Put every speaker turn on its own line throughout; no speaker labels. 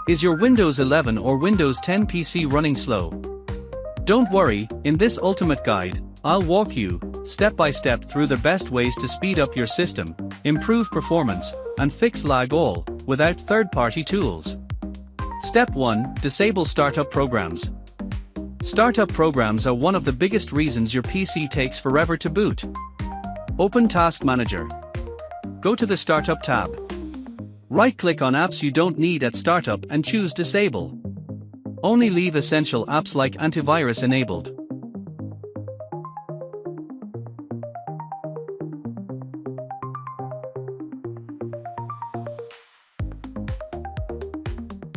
Is your Windows 11 or Windows 10 PC running slow? Don't worry, in this ultimate guide, I'll walk you, step by step through the best ways to speed up your system, improve performance, and fix lag all, without third-party tools. Step 1. Disable startup programs. Startup programs are one of the biggest reasons your PC takes forever to boot. Open Task Manager. Go to the Startup tab. Right-click on apps you don't need at startup and choose Disable. Only leave essential apps like antivirus enabled.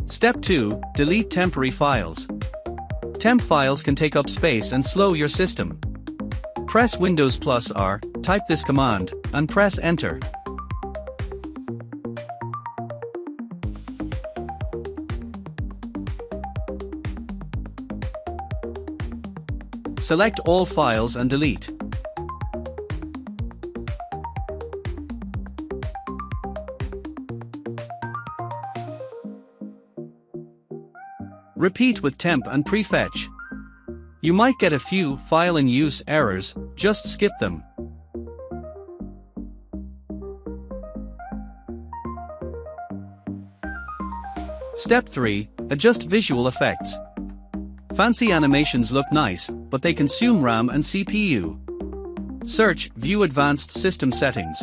Step 2. Delete temporary files. Temp files can take up space and slow your system. Press Windows + R, type this command, and press Enter. Select all files and delete. Repeat with temp and prefetch. You might get a few file in use errors, just skip them. Step 3. Adjust visual effects. Fancy animations look nice, but they consume RAM and CPU. Search View Advanced System Settings.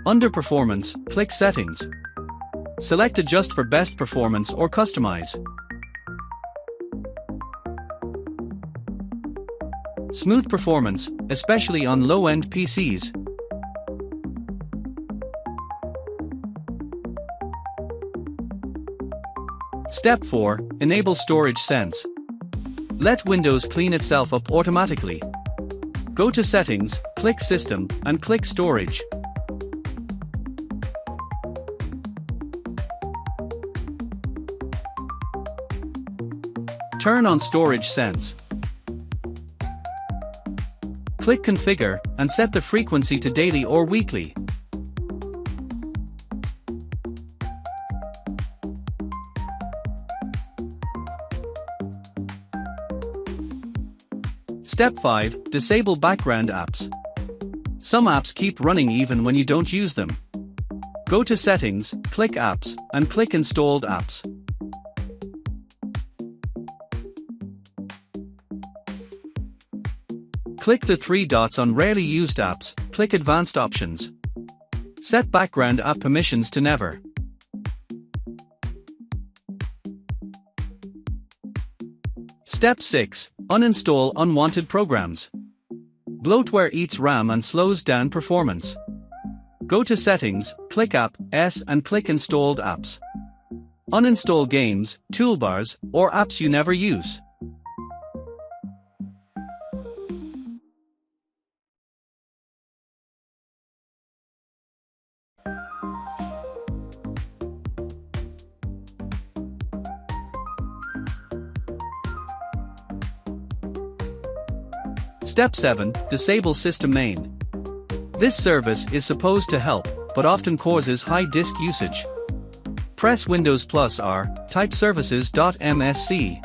Under Performance, click Settings. Select Adjust for best performance or customize. Smooth performance, especially on low-end PCs. Step 4. Enable Storage Sense. Let Windows clean itself up automatically. Go to Settings, click System, and click Storage. Turn on Storage Sense. Click Configure, and set the frequency to daily or weekly. Step 5. Disable background apps. Some apps keep running even when you don't use them. Go to Settings, click Apps, and click Installed Apps. Click the 3 dots on Rarely Used Apps, click Advanced Options. Set background app permissions to Never. Step 6. Uninstall unwanted programs. Bloatware eats RAM and slows down performance. Go to Settings, click App S and click Installed Apps. Uninstall games, toolbars, or apps you never use. Step 7. Disable System Main. This service is supposed to help, but often causes high disk usage. Press Windows + R, type services.msc.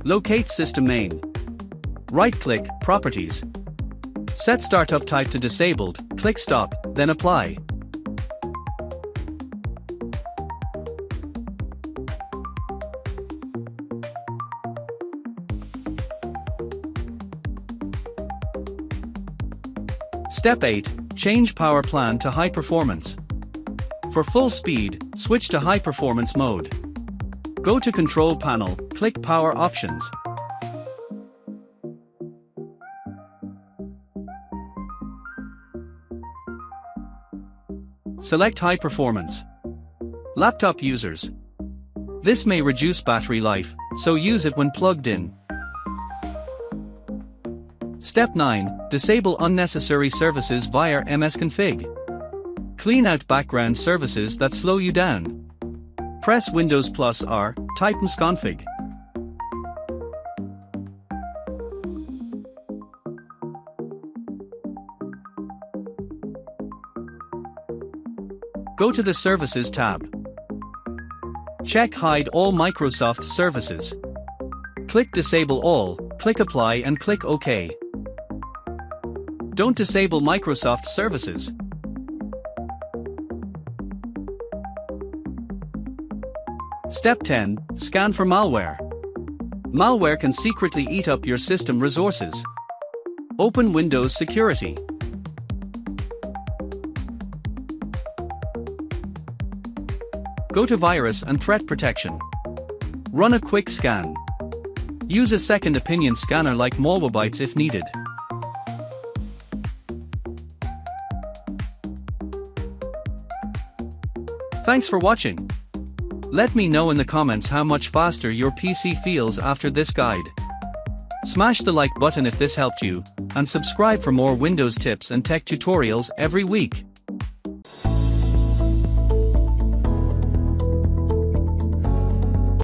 Locate System Main. Right-click, Properties. Set Startup Type to Disabled, click Stop, then Apply. Step 8. Change power plan to high performance. For full speed, switch to high performance mode. Go to Control Panel, click Power Options. Select High Performance. Laptop users. This may reduce battery life, so use it when plugged in. Step 9. Disable unnecessary services via msconfig. Clean out background services that slow you down. Press Windows plus R, type msconfig. Go to the Services tab. Check Hide all Microsoft services. Click Disable all, click Apply and click OK. Don't disable Microsoft services. Step 10. Scan for malware. Malware can secretly eat up your system resources. Open Windows Security. Go to Virus and Threat Protection. Run a quick scan. Use a second opinion scanner like Malwarebytes if needed. Thanks for watching. Let me know in the comments how much faster your PC feels after this guide. Smash the like button if this helped you, and subscribe for more Windows tips and tech tutorials every week.